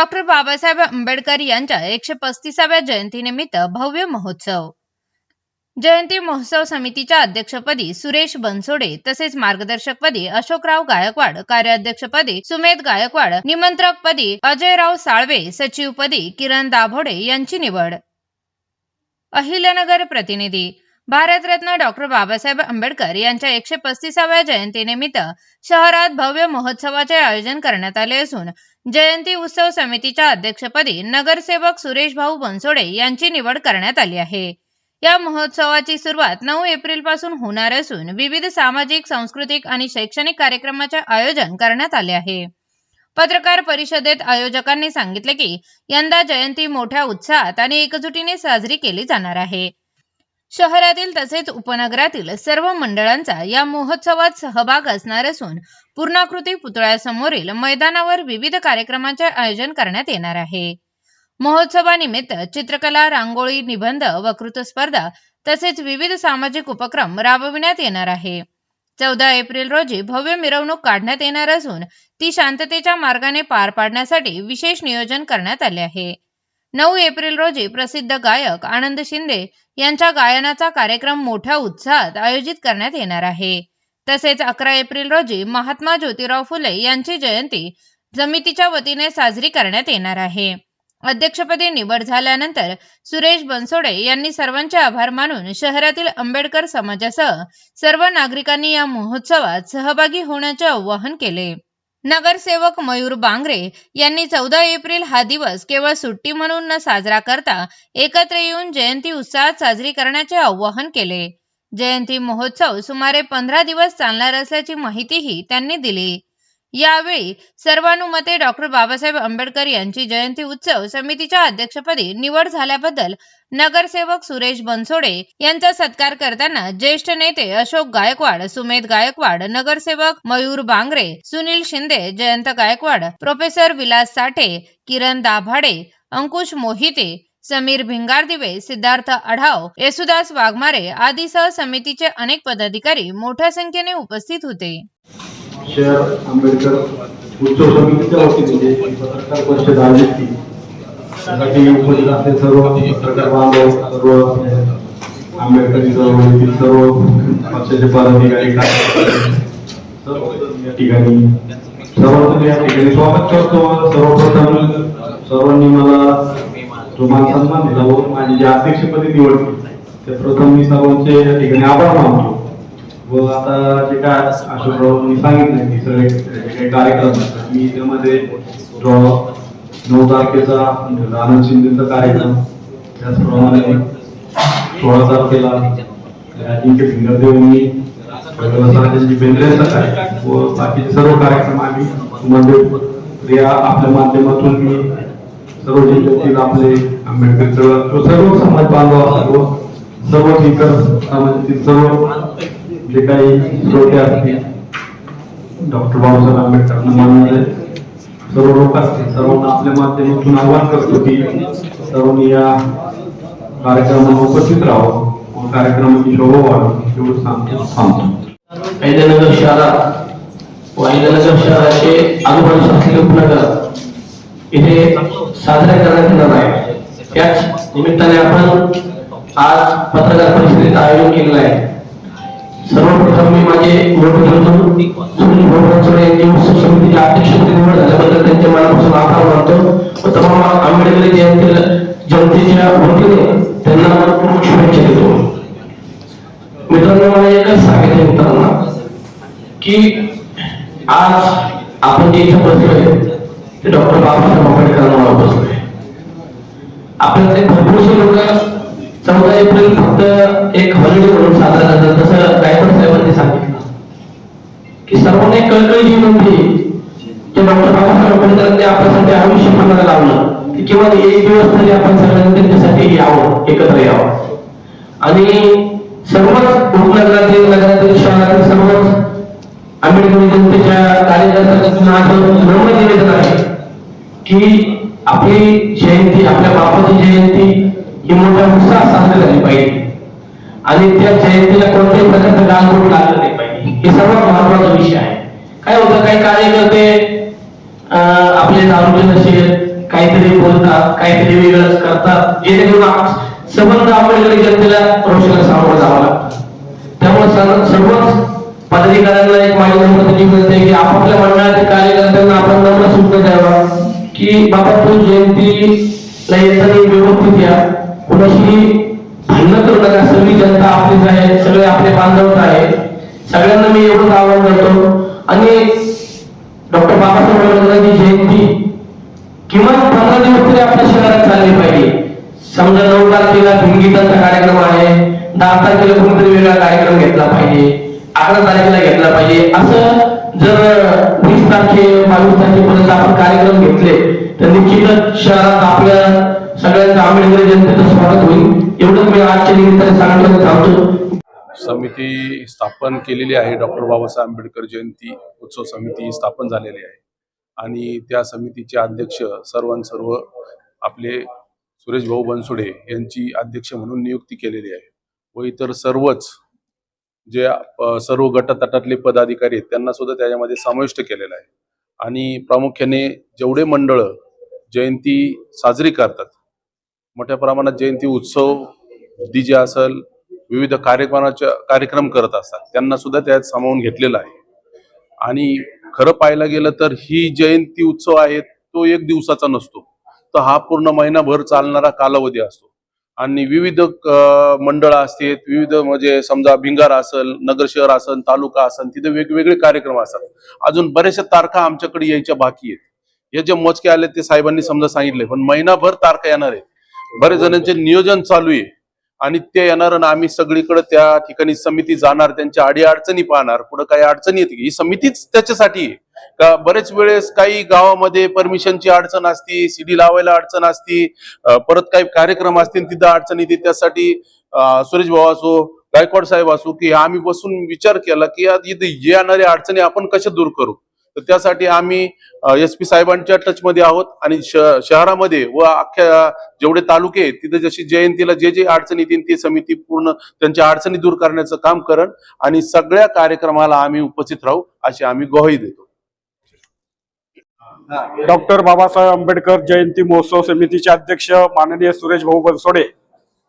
Doctor Babasaheb Ambedkar यांच्या 135व्या जयंतीनिमित्त भव्य महोत्सव। जयंती महोत्सव समितीच्या अध्यक्षपदी सुरेश बनसोडे तसेच मार्गदर्शकपदी अशोकराव गायकवाड, कार्याध्यक्षपदी सुमेध गायकवाड, निमंत्रकपदी अजयराव साळवे, सचिवपदी किरण दाभोडे यांची निवड। अहिल्यानगर प्रतिनिधी। भारतरत्न डॉक्टर बाबासाहेब आंबेडकर यांच्या 135व्या जयंतीनिमित्त शहरात भव्य महोत्सवाचे आयोजन करण्यात आले असून जयंती उत्सव समितीच्या अध्यक्षपदी नगरसेवक सुरेश भाऊ बनसोडे यांची निवड करण्यात आली आहे। या महोत्सवाची सुरुवात 9 एप्रिल पासून होणार असून विविध सामाजिक, सांस्कृतिक आणि शैक्षणिक कार्यक्रमाचे आयोजन करण्यात आले आहे। पत्रकार परिषदेत आयोजकांनी सांगितले की यंदा जयंती मोठ्या उत्साहात आणि एकजुटीने साजरी केली जाणार आहे। शहरातील तसेच उपनगरातील सर्व मंडळांचा या महोत्सवात सहभाग असणार असून पूर्णाकृती पुतळ्यासमोरील मैदानावर विविध कार्यक्रमांचे आयोजन करण्यात येणार आहे। महोत्सवानिमित्त चित्रकला, रांगोळी, निबंध, वक्तृत्व स्पर्धा तसेच विविध सामाजिक उपक्रम राबविण्यात येणार आहे। 14 एप्रिल रोजी भव्य मिरवणूक काढण्यात येणार असून ती शांततेच्या मार्गाने पार पाडण्यासाठी विशेष नियोजन करण्यात आले आहे। 9 एप्रिल रोजी प्रसिद्ध गायक आनंद शिंदे यांच्या गायनाचा कार्यक्रम मोठ्या उत्साहात आयोजित करण्यात येणार आहे। तसेच 11 एप्रिल रोजी महात्मा ज्योतिराव फुले यांची जयंती समितीच्या वतीने साजरी करण्यात येणार आहे। अध्यक्षपदी निवड झाल्यानंतर सुरेश बनसोडे यांनी सर्वांचे आभार मानून शहरातील आंबेडकर समाजासह सर्व नागरिकांनी या महोत्सवात सहभागी होण्याचे आवाहन केले। नगरसेवक मयूर बांगरे यांनी 14 एप्रिल हा दिवस केवळ सुट्टी म्हणून न साजरा करता एकत्र येऊन जयंती उत्साहात साजरी करण्याचे आवाहन केले। जयंती महोत्सव सुमारे 15 दिवस चालणार असल्याची माहितीही त्यांनी दिली। यावेळी सर्वानुमते डॉक्टर बाबासाहेब आंबेडकर यांची जयंती उत्सव समितीच्या अध्यक्षपदी निवड झाल्याबद्दल नगरसेवक सुरेश बनसोडे यांचा सत्कार करताना ज्येष्ठ नेते अशोक गायकवाड, सुमेध गायकवाड, नगरसेवक मयूर बांगरे, सुनील शिंदे, जयंत गायकवाड, प्रोफेसर विलास साठे, किरण दाभाडे, अंकुश मोहिते, समीर भिंगारदिवे, सिद्धार्थ आढाव, येसुदास वाघमारे आदीसह समितीचे अनेक पदाधिकारी मोठ्या संख्येने उपस्थित होते। शहर आंबेडकर उत्सव समितीच्या वतीने पत्रकार परिषद आयोजित केली। त्यासाठी उपस्थित असलेले सर्व पत्रकार बांधव, सर्व आंबेडकरी चळवळीतील सर्व पक्षाचे पदाधिकारी, सर्व या ठिकाणी स्वागत करतो। सर्वप्रथम सर्वांनी मला जो मान सन्मान दिला व माझी जी अध्यक्षपदी निवड केली ते प्रथम मी सर्वांचे या ठिकाणी आभार मानतो। व आता जे काय अशोकरावांनी सांगितले की सगळे जे काही कार्यक्रम मी त्यामध्ये जो 9 तारखेचा आनंद शिंदेचा कार्यक्रम, त्याचप्रमाणे 16 तारखेला अजिंक्य भिंगरदेवांनी बेंद्रेचा कार्यक्रम व बाकीचे सर्व कार्यक्रम आम्ही म्हणजे या आपल्या माध्यमातून मी सर्व जिल्ह्यातील आपले आंबेडकर चळवळ सर्व समाज बांधव असतात सर्व इतर समाजातील सर्व जे काही श्रोते असतील, डॉक्टर बाबासाहेब आंबेडकरांना मानणारे सर्व लोक असतील, सर्वांना आपल्या माध्यमातून आवाहन करतो की सर्वांनी या कार्यक्रमाला उपस्थित राहावं व कार्यक्रमाची शोभा वाढावी एवढं सांगतो। अहिल्यानगर शहरात व अहिल्यानगर शहराचे आजूबाजूस असलेले उपनगर इथे साजरा करण्यात येणार आहे। त्याच निमित्ताने आपण आज पत्रकार परिषदेचं आयोजन केलेलं आहे। सर्वप्रथम मी माझे सुनील बनसोडे यांची उत्सव समितीच्या अध्यक्षपदी निवड झाल्याबद्दल त्यांचे मनापासून आभार मानतो व तमाम आंबेडकरी जनतेच्या वतीने त्यांना मनपूर्वक शुभेच्छा देतो। मित्रांनो, मला एकच सांगायचं मित्रांना की आज आपण जे इथे बसलोय ते डॉक्टर बाबासाहेब आंबेडकरांना बसलोय। आपल्याकडे भरपूरसे लोक 14 एप्रिल फक्त एक हॉलिडे म्हणून साजरा करतात, तसं गायकवाड साहेबांनी सांगितलं की सर्वांना कळकळीची विनंती की डॉक्टर बाबासाहेब आंबेडकरांनी आपल्यासाठी आयुष्य पणाला लावलं की केवळ एक दिवस तरी आपण सगळ्यांनी त्यांच्यासाठी यावं, एकत्र यावं आणि सर्वच उपनगरातील, नगरातील, शहरातील सर्वच आंबेडकरी जनतेच्या कार्यकर्त्यांना नम्र निवेदन आहे की आपली जयंती, आपल्या बापाची जयंती ही मोठ्या उत्साहात साजरी झाली पाहिजे आणि त्या जयंतीला कोणत्याही प्रकारचं गालबोट लागलं नाही पाहिजे, हे सर्वात महत्वाचा विषय आहे। काय होतं, काही कार्यकर्ते आपले दारूचे नशे काहीतरी बोलतात, काहीतरी वेगळंच करतात, जेणेकरून संबंध आंबेडकरी जनतेला रोषाला सामोरं जावं लागतं. त्यामुळे सर्वच पदाधिकाऱ्यांना एक माझी नम्रतेची विनंती आहे की आपापल्या मंडळातील कार्यकर्त्यांना आपण नम्र सूचना द्यावा की बाबा तू जयंतीला येताना व्यवस्थित या, कोणाशी भांडण करू नका. सगळी जनता आपलीच आहे, सगळे आपले बांधवच आहे. सगळ्यांना मी एवढंच आवाहन करतो. आणि डॉक्टर बाबासाहेब आंबेडकरांची जयंती किमान 15 दिवस तरी आपल्या शहरात चालली पाहिजे. समजा 9 तारखेला भिंगीतांचा कार्यक्रम आहे, 10 तारखेला कोणतरी वेगळा कार्यक्रम घेतला पाहिजे, 11 तारखेला घेतला पाहिजे. असं जर 20 तारखे 22 तारखेपर्यंत आपण कार्यक्रम घेतले तर निश्चितच शहरात आपल्या सगळ्यांचं आंबेडकरी जनतेचं स्वागत होईल. एवढंच मी आजच्या निमित्ताने सांगितलं थांबतो. समिती स्थापन केलेली आहे. डॉक्टर बाबासाहेब आंबेडकर जयंती उत्सव समिती स्थापन झालेली आहे आणि त्या समितीचे अध्यक्ष सर्व आपले सुरेश भाऊ बनसोडे यांची अध्यक्ष म्हणून नियुक्ती केलेली आहे व इतर सर्वच जे सर्व गटतटातले पदाधिकारी आहेत त्यांना सुद्धा त्याच्यामध्ये समाविष्ट केलेला आहे. आणि प्रामुख्याने जेवढे मंडळ जयंती साजरी करतात, मोठ्या प्रमाणात जयंती उत्सव डीजे असेल विविध कार्यक्रम करत असतात, त्यांना सुद्धा त्यात सामावून घेतलेला आहे. आणि खरं पाहायला गेलं तर ही जयंती उत्सव आहे तो 1 दिवसाचा नसतो, तर हा पूर्ण महिनाभर चालणारा कालावधी असतो. आणि विविध मंडळ असतात, विविध म्हणजे समजा भिंगार असेल, नगर शहर असेल, तालुका असेल, तिथे वेगवेगळे कार्यक्रम असतात. अजून बऱ्याचशा तारखा आमच्याकडे यायच्या बाकी आहेत. हे जे मोजके आले ते साहेबांनी समजा सांगितले, पण महिनाभर तारखा येणार आहेत. बरेच जणांचे नियोजन चालू आहे आणि ते येणार आणि आम्ही सगळीकडे त्या ठिकाणी समिती जाणार, त्यांच्या अडीअडचणी पाहणार. पुढे काही अडचणी येते ही समितीच त्याच्यासाठी आहे का. बरेच वेळेस काही गावामध्ये परमिशनची अडचण असती, सीडी लावायला अडचण असती, परत काही कार्यक्रम असतील तिथं अडचण येते. त्यासाठी सुरेश भाऊ असो, गायकवाड साहेब असो की आम्ही बसून विचार केला की इथे येणाऱ्या अडचणी आपण कशा दूर करू. तर त्यासाठी आम्ही SP साहेबांच्या टचमध्ये आहोत आणि शहरामध्ये व अख्ख्या जेवढे तालुके आहेत तिथे जशी जयंतीला जे अडचणी येतील ती समिती पूर्ण त्यांच्या अडचणी दूर करण्याचं काम करण आणि सगळ्या कार्यक्रमाला आम्ही उपस्थित राहू अशी आम्ही ग्वाही देतो. डॉक्टर बाबासाहेब आंबेडकर जयंती महोत्सव समितीचे अध्यक्ष माननीय सुरेश भाऊ बनसोडे,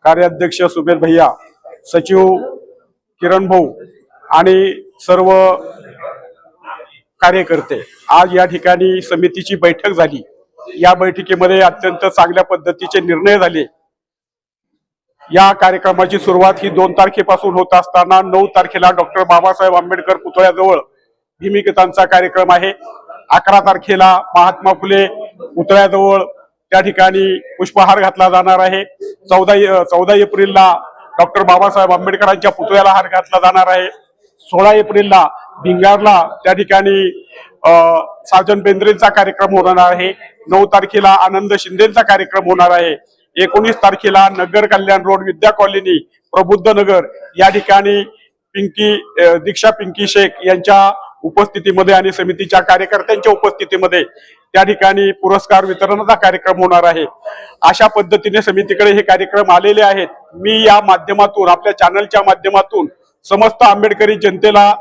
कार्याध्यक्ष सुबेर भैया, सचिव किरण भाऊ आणि सर्व कार्यकर्ते, आज या ठिकाणी समितीची बैठक झाली. या बैठकीमध्ये अत्यंत चांगल्या पद्धतीचे निर्णय झाले. या कार्यक्रमाची सुरुवात ही 2 तारखेपासून होत असताना 9 तारखेला डॉक्टर बाबासाहेब आंबेडकर पुतळ्याजवळ भीमिगीतांचा कार्यक्रम आहे. 11 तारखेला महात्मा फुले पुतळ्याजवळ त्या ठिकाणी पुष्पहार घातला जाणार आहे. 14 एप्रिलला डॉक्टर बाबासाहेब आंबेडकरांच्या पुतळ्याला हार घातला जाणार आहे. 16 एप्रिलला भिंगारला त्या ठिकाणी साजन बेंद्रेंचा कार्यक्रम होणार आहे. 9 तारखेला आनंद शिंदेचा कार्यक्रम होणार आहे. 19 तारखेला नगर कल्याण रोड विद्या कॉलनी प्रबुद्ध नगर या ठिकाणी दीक्षा पिंकी शेख यांच्या उपस्थितीमध्ये आणि समितीच्या कार्यकर्त्यांच्या उपस्थितीमध्ये त्या ठिकाणी पुरस्कार वितरणाचा कार्यक्रम होणार आहे. अशा पद्धतीने समितीकडे हे कार्यक्रम आलेले आहेत. मी या माध्यमातून आपल्या चॅनलच्या माध्यमातून समस्त आंबेडकरी जनतेला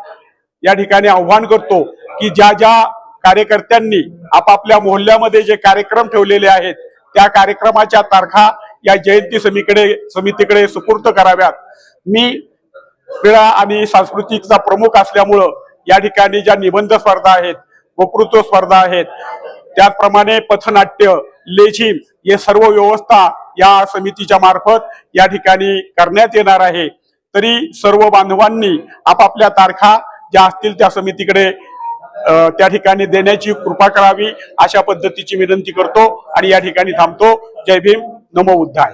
या ठिकाणी आव्हान करतो की ज्या ज्या कार्यकर्त्यांनी आपापल्या मोहल्ल्यामध्ये जे कार्यक्रम ठेवलेले आहेत त्या कार्यक्रमाच्या तारखा या जयंती समितीकडे सुपूर्द कराव्यात. मी क्रीडा आणि सांस्कृतिकचा प्रमुख असल्यामुळं या ठिकाणी ज्या निबंध स्पर्धा आहेत, वक्तृत्व स्पर्धा आहेत, त्याचप्रमाणे पथनाट्य, लेझिम हे सर्व व्यवस्था या समितीच्या मार्फत या ठिकाणी करण्यात येणार आहे. तरी सर्व बांधवांनी आपापल्या तारखा ज्या असतील त्या समितीकडे त्या ठिकाणी देण्याची कृपा करावी अशा पद्धतीची विनंती करतो आणि या ठिकाणी थांबतो. जय भीम, नमो बुद्धाय.